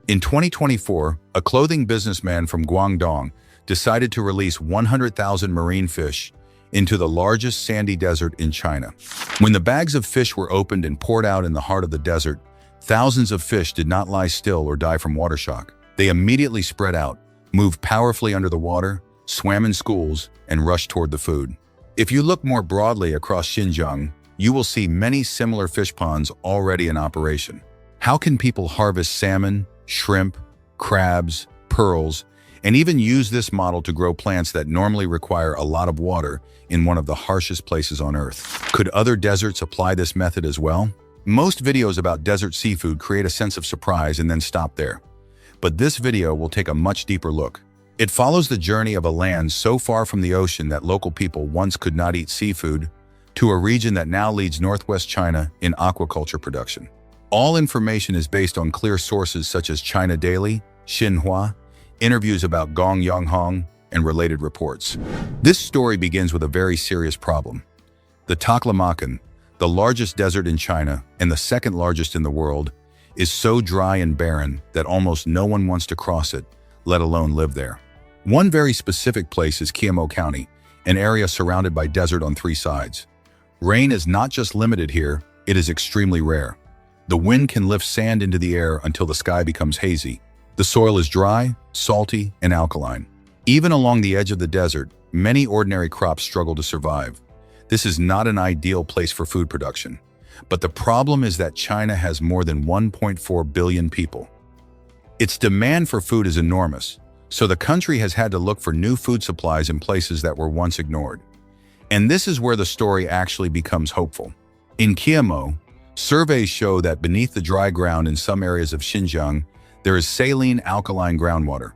In 2024, a clothing businessman from Guangdong decided to release 100,000 marine fish into the largest sandy desert in China. When the bags of fish were opened and poured out in the heart of the desert, thousands of fish did not lie still or die from water shock. They immediately spread out, moved powerfully under the water, swam in schools, and rushed toward the food. If you look more broadly across Xinjiang, you will see many similar fish ponds already in operation. How can people harvest salmon, shrimp, crabs, pearls, and even use this model to grow plants that normally require a lot of water in one of the harshest places on Earth? Could other deserts apply this method as well? Most videos about desert seafood create a sense of surprise and then stop there. But this video will take a much deeper look. It follows the journey of a land so far from the ocean that local people once could not eat seafood, to a region that now leads northwest China in aquaculture production. All information is based on clear sources such as China Daily, Xinhua, interviews about Gong Yanghong, and related reports. This story begins with a very serious problem. The Taklamakan, the largest desert in China and the second largest in the world, is so dry and barren that almost no one wants to cross it, let alone live there. One very specific place is Qiemo County, an area surrounded by desert on three sides. Rain is not just limited here, it is extremely rare. The wind can lift sand into the air until the sky becomes hazy. The soil is dry, salty, and alkaline. Even along the edge of the desert, many ordinary crops struggle to survive. This is not an ideal place for food production. But the problem is that China has more than 1.4 billion people. Its demand for food is enormous, so the country has had to look for new food supplies in places that were once ignored. And this is where the story actually becomes hopeful. In Qiemo, surveys show that beneath the dry ground in some areas of Xinjiang, there is saline alkaline groundwater.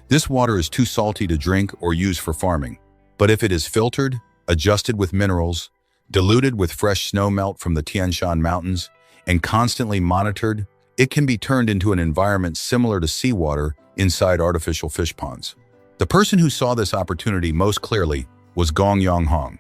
This water is too salty to drink or use for farming. But if it is filtered, adjusted with minerals, diluted with fresh snow melt from the Tian Shan Mountains, and constantly monitored, it can be turned into an environment similar to seawater inside artificial fish ponds. The person who saw this opportunity most clearly was Gong Yanghong.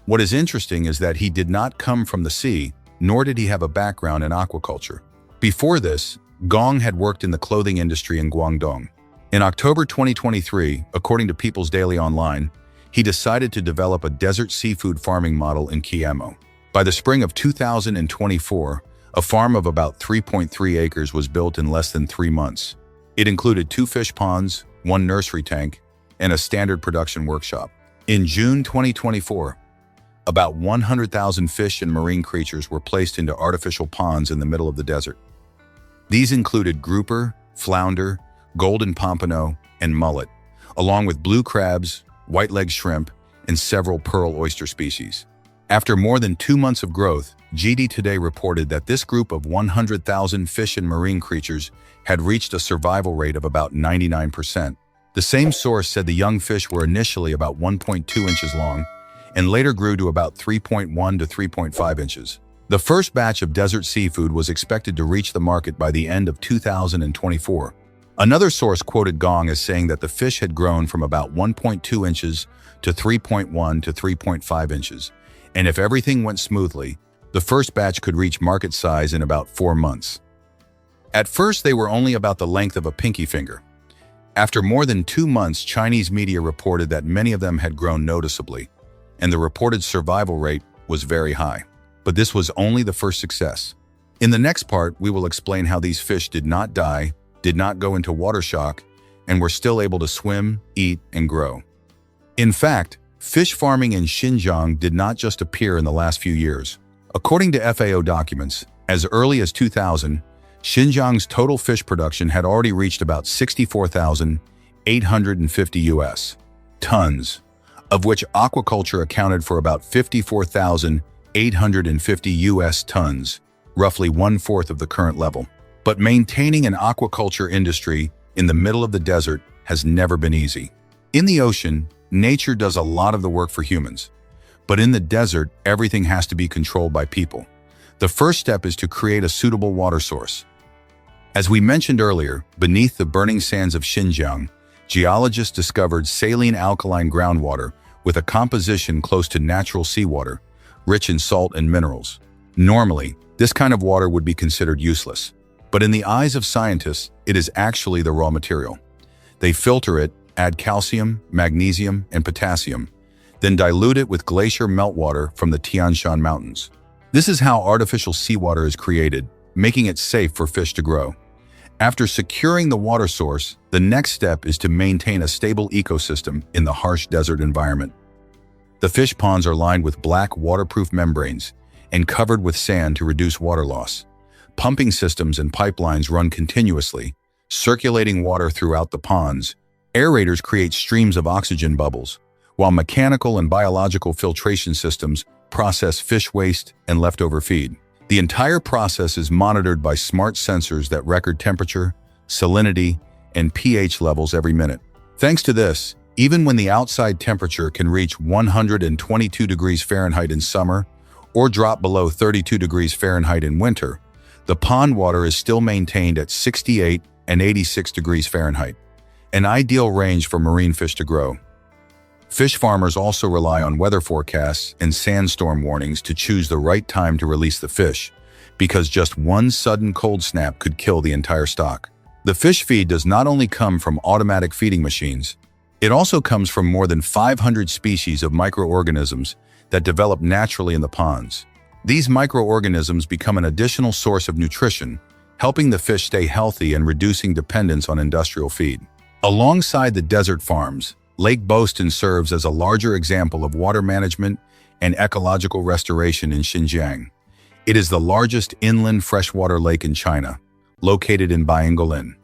What is interesting is that he did not come from the sea, nor did he have a background in aquaculture. Before this, Gong had worked in the clothing industry in Guangdong. In October 2023, according to People's Daily Online, he decided to develop a desert seafood farming model in Qiemo. By the spring of 2024, a farm of about 3.3 acres was built in less than 3 months. It included 2 fish ponds, 1 nursery tank, and a standard production workshop. In June 2024, about 100,000 fish and marine creatures were placed into artificial ponds in the middle of the desert. These included grouper, flounder, golden pompano, and mullet, along with blue crabs, white-leg shrimp, and several pearl oyster species. After more than 2 months of growth, GD Today reported that this group of 100,000 fish and marine creatures had reached a survival rate of about 99%. The same source said the young fish were initially about 1.2 inches long and later grew to about 3.1 to 3.5 inches. The first batch of desert seafood was expected to reach the market by the end of 2024. Another source quoted Gong as saying that the fish had grown from about 1.2 inches to 3.1 to 3.5 inches, and if everything went smoothly, the first batch could reach market size in about 4 months. At first, they were only about the length of a pinky finger. After more than 2 months, Chinese media reported that many of them had grown noticeably, and the reported survival rate was very high. But this was only the first success. In the next part, we will explain how these fish did not die, did not go into water shock, and were still able to swim, eat, and grow. In fact, fish farming in Xinjiang did not just appear in the last few years. According to FAO documents, as early as 2000, Xinjiang's total fish production had already reached about 64,850 U.S. tons, of which aquaculture accounted for about 54,850 U.S. tons, roughly 1/4 of the current level. But maintaining an aquaculture industry in the middle of the desert has never been easy. In the ocean, nature does a lot of the work for humans. But in the desert, everything has to be controlled by people. The first step is to create a suitable water source. As we mentioned earlier, beneath the burning sands of Xinjiang, geologists discovered saline alkaline groundwater with a composition close to natural seawater, rich in salt and minerals. Normally, this kind of water would be considered useless. But in the eyes of scientists, it is actually the raw material. They filter it, add calcium, magnesium, and potassium, then dilute it with glacier meltwater from the Tian Shan Mountains. This is how artificial seawater is created, making it safe for fish to grow. After securing the water source, the next step is to maintain a stable ecosystem in the harsh desert environment. The fish ponds are lined with black waterproof membranes and covered with sand to reduce water loss. Pumping systems and pipelines run continuously, circulating water throughout the ponds. Aerators create streams of oxygen bubbles, while mechanical and biological filtration systems process fish waste and leftover feed. The entire process is monitored by smart sensors that record temperature, salinity, and pH levels every minute. Thanks to this, even when the outside temperature can reach 122 degrees Fahrenheit in summer or drop below 32 degrees Fahrenheit in winter, the pond water is still maintained at 68 and 86 degrees Fahrenheit, an ideal range for marine fish to grow. Fish farmers also rely on weather forecasts and sandstorm warnings to choose the right time to release the fish, because just one sudden cold snap could kill the entire stock. The fish feed does not only come from automatic feeding machines, it also comes from more than 500 species of microorganisms that develop naturally in the ponds. These microorganisms become an additional source of nutrition, helping the fish stay healthy and reducing dependence on industrial feed. Alongside the desert farms, Lake Boeston serves as a larger example of water management and ecological restoration in Xinjiang. It is the largest inland freshwater lake in China, located in Baiyangolin.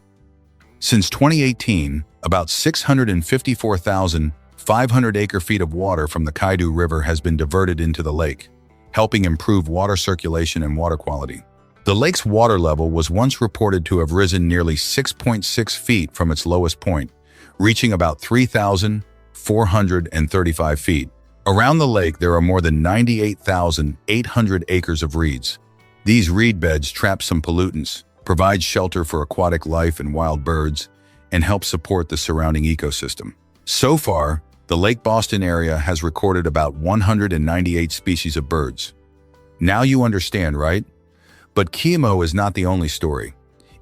Since 2018, about 654,500 acre-feet of water from the Kaidu River has been diverted into the lake, helping improve water circulation and water quality. The lake's water level was once reported to have risen nearly 6.6 feet from its lowest point, reaching about 3,435 feet. Around the lake, there are more than 98,800 acres of reeds. These reed beds trap some pollutants, provide shelter for aquatic life and wild birds, and help support the surrounding ecosystem. So far, the Lake Boeston area has recorded about 198 species of birds. Now you understand, right? But Qiemo is not the only story.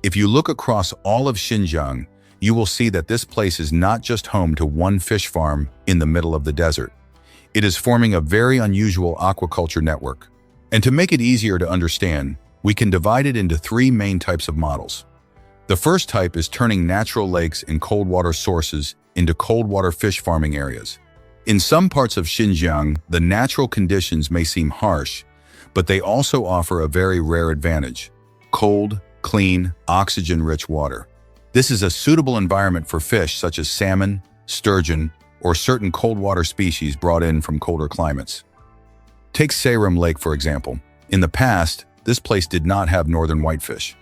If you look across all of Xinjiang, you will see that this place is not just home to one fish farm in the middle of the desert. It is forming a very unusual aquaculture network. And to make it easier to understand, we can divide it into three main types of models. The first type is turning natural lakes and cold water sources into cold water fish farming areas. In some parts of Xinjiang, the natural conditions may seem harsh, but they also offer a very rare advantage: cold, clean, oxygen-rich water. This is a suitable environment for fish such as salmon, sturgeon, or certain cold water species brought in from colder climates. Take Seirim Lake, for example. In the past, this place did not have northern whitefish.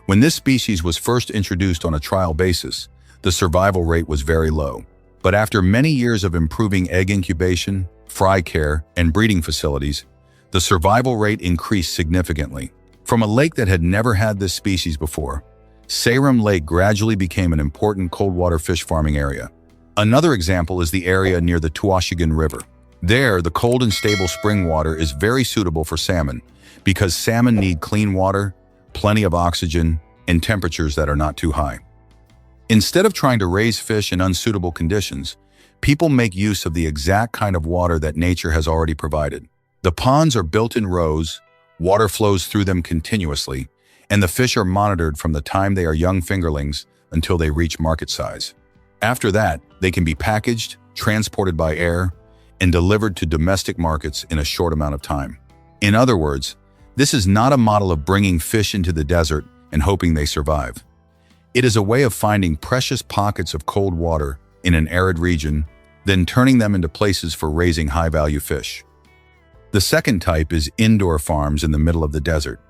When this species was first introduced on a trial basis, the survival rate was very low. But after many years of improving egg incubation, fry care, and breeding facilities, the survival rate increased significantly. From a lake that had never had this species before, Seirim Lake gradually became an important cold water fish farming area. Another example is the area near the Tuoshigan River. There, the cold and stable spring water is very suitable for salmon because salmon need clean water, plenty of oxygen, and temperatures that are not too high. Instead of trying to raise fish in unsuitable conditions, people make use of the exact kind of water that nature has already provided. The ponds are built in rows, water flows through them continuously, and the fish are monitored from the time they are young fingerlings until they reach market size. After that, they can be packaged, transported by air, and delivered to domestic markets in a short amount of time. In other words, this is not a model of bringing fish into the desert and hoping they survive. It is a way of finding precious pockets of cold water in an arid region, then turning them into places for raising high-value fish. The second type is indoor farms in the middle of the desert.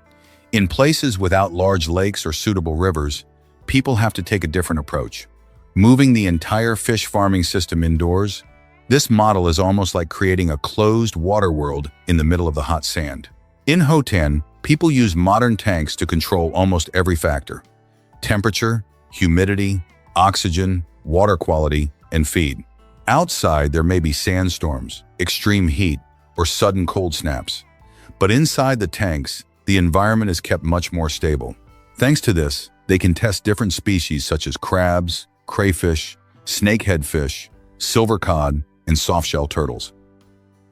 In places without large lakes or suitable rivers, people have to take a different approach. Moving the entire fish farming system indoors, this model is almost like creating a closed water world in the middle of the hot sand. In Hotan, people use modern tanks to control almost every factor: temperature, humidity, oxygen, water quality, and feed. Outside, there may be sandstorms, extreme heat, or sudden cold snaps. But inside the tanks, the environment is kept much more stable. Thanks to this, they can test different species such as crabs, crayfish, snakehead fish, silver cod, and softshell turtles.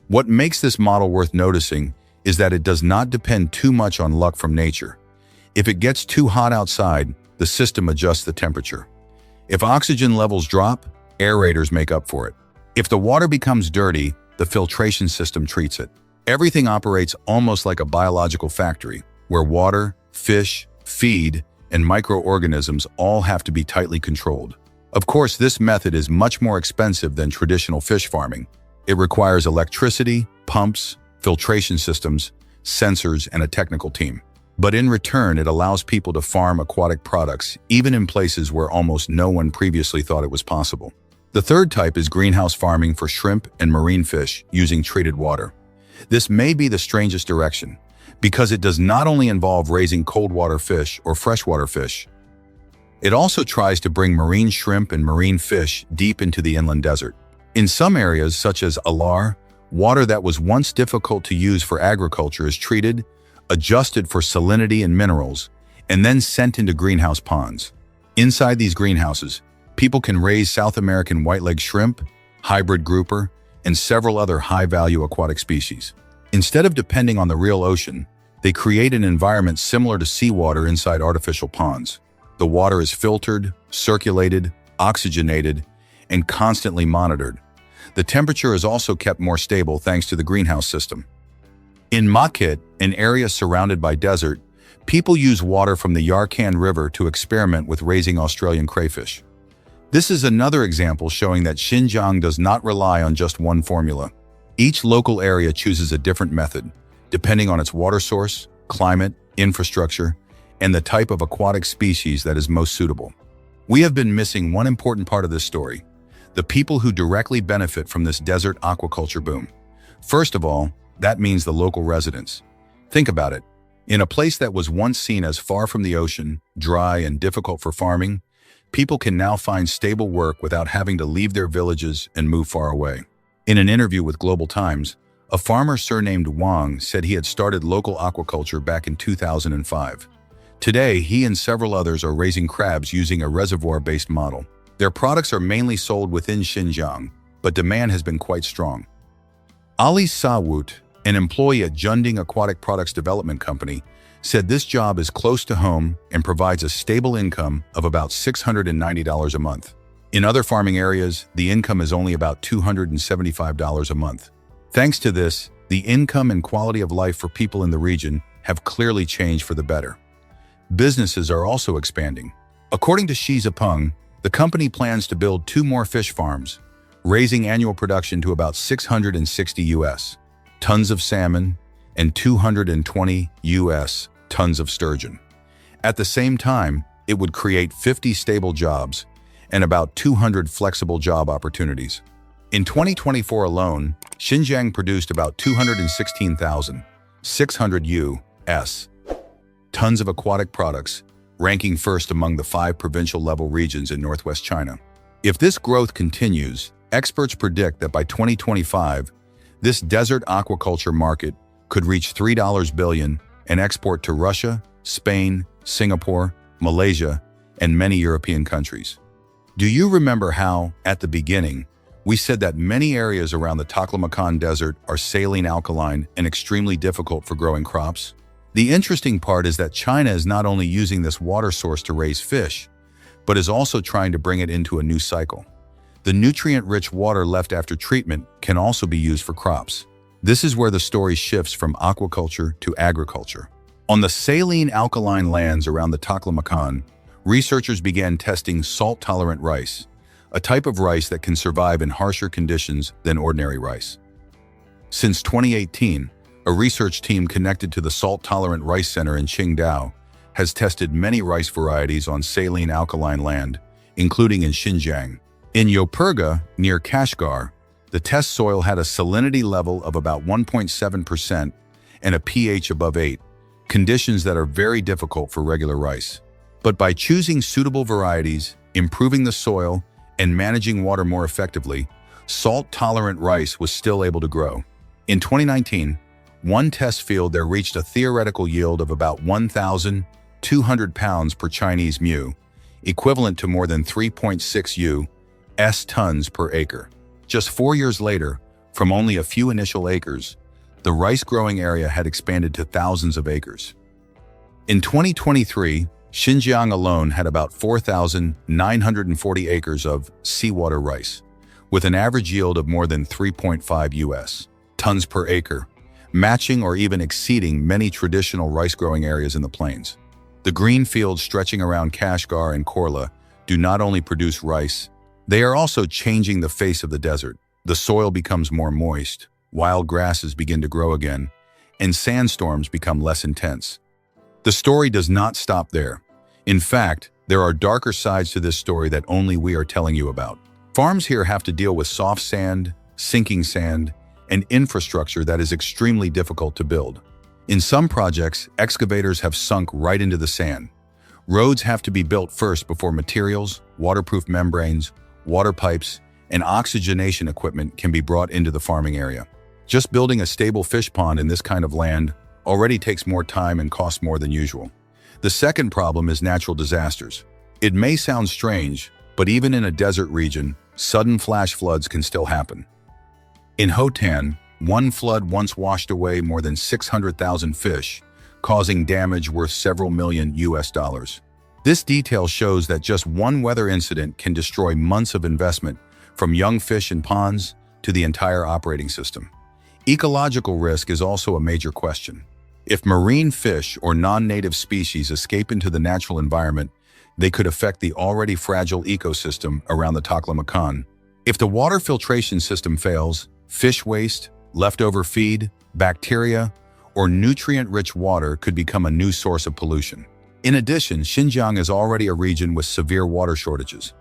What makes this model worth noticing is that it does not depend too much on luck from nature. If it gets too hot outside, the system adjusts the temperature. If oxygen levels drop, aerators make up for it. If the water becomes dirty, the filtration system treats it. Everything operates almost like a biological factory, where water, fish, feed, and microorganisms all have to be tightly controlled. Of course, this method is much more expensive than traditional fish farming. It requires electricity, pumps, filtration systems, sensors, and a technical team. But in return, it allows people to farm aquatic products, even in places where almost no one previously thought it was possible. The third type is greenhouse farming for shrimp and marine fish using treated water. This may be the strangest direction, because it does not only involve raising cold water fish or freshwater fish. It also tries to bring marine shrimp and marine fish deep into the inland desert. In some areas, such as Alar, water that was once difficult to use for agriculture is treated, adjusted for salinity and minerals, and then sent into greenhouse ponds. Inside these greenhouses, people can raise South American white-leg shrimp, hybrid grouper, and several other high-value aquatic species. Instead of depending on the real ocean, they create an environment similar to seawater inside artificial ponds. The water is filtered, circulated, oxygenated, and constantly monitored. The temperature is also kept more stable thanks to the greenhouse system. In Makit, an area surrounded by desert, people use water from the Yarkand River to experiment with raising Australian crayfish. This is another example showing that Xinjiang does not rely on just one formula. Each local area chooses a different method, depending on its water source, climate, infrastructure, and the type of aquatic species that is most suitable. We have been missing one important part of this story: the people who directly benefit from this desert aquaculture boom. First of all, that means the local residents. Think about it. In a place that was once seen as far from the ocean, dry and difficult for farming, people can now find stable work without having to leave their villages and move far away. In an interview with Global Times, a farmer surnamed Wang said he had started local aquaculture back in 2005. Today, he and several others are raising crabs using a reservoir-based model. Their products are mainly sold within Xinjiang, but demand has been quite strong. Ali Sawut, an employee at Junding Aquatic Products Development Company, said this job is close to home and provides a stable income of about $690 a month. In other farming areas, the income is only about $275 a month. Thanks to this, the income and quality of life for people in the region have clearly changed for the better. Businesses are also expanding. According to Xi Jinping, the company plans to build 2 more fish farms, raising annual production to about 660 U.S. tons of salmon and 220 U.S. tons of sturgeon. At the same time, it would create 50 stable jobs and about 200 flexible job opportunities. In 2024 alone, Xinjiang produced about 216,600 U.S. tons of aquatic products, ranking first among the 5 provincial-level regions in northwest China. If this growth continues, experts predict that by 2025, this desert aquaculture market could reach $3 billion and export to Russia, Spain, Singapore, Malaysia, and many European countries. Do you remember how, at the beginning, we said that many areas around the Taklamakan desert are saline-alkaline and extremely difficult for growing crops? The interesting part is that China is not only using this water source to raise fish, but is also trying to bring it into a new cycle. The nutrient-rich water left after treatment can also be used for crops. This is where the story shifts from aquaculture to agriculture. On the saline-alkaline lands around the Taklamakan, researchers began testing salt-tolerant rice, a type of rice that can survive in harsher conditions than ordinary rice. Since 2018, a research team connected to the Salt-Tolerant Rice Center in Qingdao has tested many rice varieties on saline-alkaline land, including in Xinjiang. In Yoperga, near Kashgar, the test soil had a salinity level of about 1.7% and a pH above 8, conditions that are very difficult for regular rice. But by choosing suitable varieties, improving the soil, and managing water more effectively, salt-tolerant rice was still able to grow. In 2019, one test field there reached a theoretical yield of about 1,000 200 pounds per Chinese mu, equivalent to more than 3.6 U.S. tons per acre. Just 4 years later, from only a few initial acres, the rice-growing area had expanded to thousands of acres. In 2023, Xinjiang alone had about 4,940 acres of seawater rice, with an average yield of more than 3.5 U.S. tons per acre, matching or even exceeding many traditional rice-growing areas in the plains. The green fields stretching around Kashgar and Korla do not only produce rice, they are also changing the face of the desert. The soil becomes more moist, wild grasses begin to grow again, and sandstorms become less intense. The story does not stop there. In fact, there are darker sides to this story that only we are telling you about. Farms here have to deal with soft sand, sinking sand, and infrastructure that is extremely difficult to build. In some projects, excavators have sunk right into the sand. Roads have to be built first before materials, waterproof membranes, water pipes, and oxygenation equipment can be brought into the farming area. Just building a stable fish pond in this kind of land already takes more time and costs more than usual. The second problem is natural disasters. It may sound strange, but even in a desert region, sudden flash floods can still happen. In Hotan, one flood once washed away more than 600,000 fish, causing damage worth several million US dollars. This detail shows that just one weather incident can destroy months of investment, from young fish in ponds to the entire operating system. Ecological risk is also a major question. If marine fish or non-native species escape into the natural environment, they could affect the already fragile ecosystem around the Taklamakan. If the water filtration system fails, fish waste, leftover feed, bacteria, or nutrient-rich water could become a new source of pollution. In addition, Xinjiang is already a region with severe water shortages.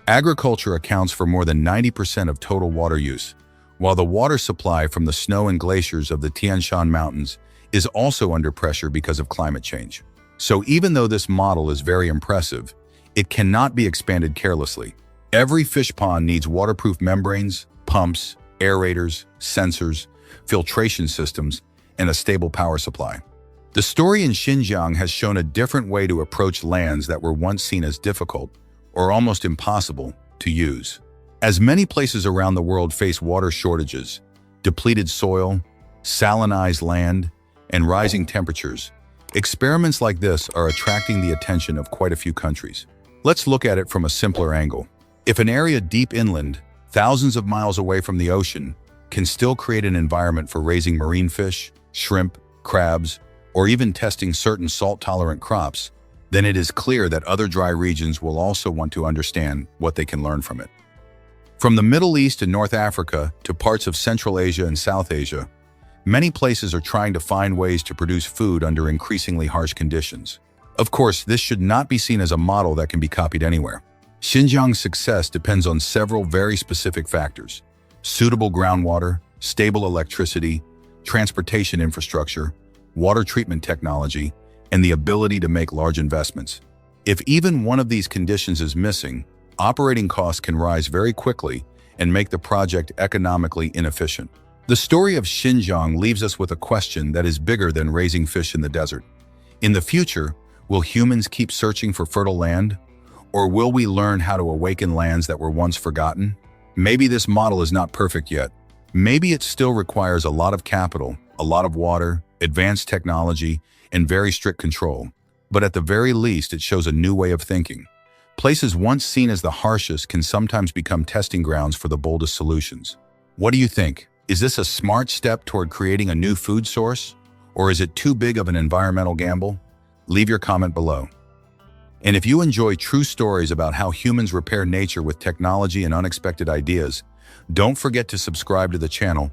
Agriculture accounts for more than 90% of total water use, while the water supply from the snow and glaciers of the Tian Shan Mountains is also under pressure because of climate change. So even though this model is very impressive, it cannot be expanded carelessly. Every fish pond needs waterproof membranes, pumps, aerators, sensors, filtration systems, and a stable power supply. The story in Xinjiang has shown a different way to approach lands that were once seen as difficult or almost impossible to use. As many places around the world face water shortages, depleted soil, salinized land, and rising temperatures, experiments like this are attracting the attention of quite a few countries. Let's look at it from a simpler angle. If an area deep inland, thousands of miles away from the ocean, can still create an environment for raising marine fish, shrimp, crabs, or even testing certain salt-tolerant crops, then it is clear that other dry regions will also want to understand what they can learn from it. From the Middle East and North Africa to parts of Central Asia and South Asia, many places are trying to find ways to produce food under increasingly harsh conditions. Of course, this should not be seen as a model that can be copied anywhere. Xinjiang's success depends on several very specific factors: suitable groundwater, stable electricity, transportation infrastructure, water treatment technology, and the ability to make large investments. If even one of these conditions is missing, operating costs can rise very quickly and make the project economically inefficient. The story of Xinjiang leaves us with a question that is bigger than raising fish in the desert. In the future, will humans keep searching for fertile land? Or will we learn how to awaken lands that were once forgotten? Maybe this model is not perfect yet. Maybe it still requires a lot of capital, a lot of water, advanced technology, and very strict control. But at the very least, it shows a new way of thinking. Places once seen as the harshest can sometimes become testing grounds for the boldest solutions. What do you think? Is this a smart step toward creating a new food source? Or is it too big of an environmental gamble? Leave your comment below. And if you enjoy true stories about how humans repair nature with technology and unexpected ideas, don't forget to subscribe to the channel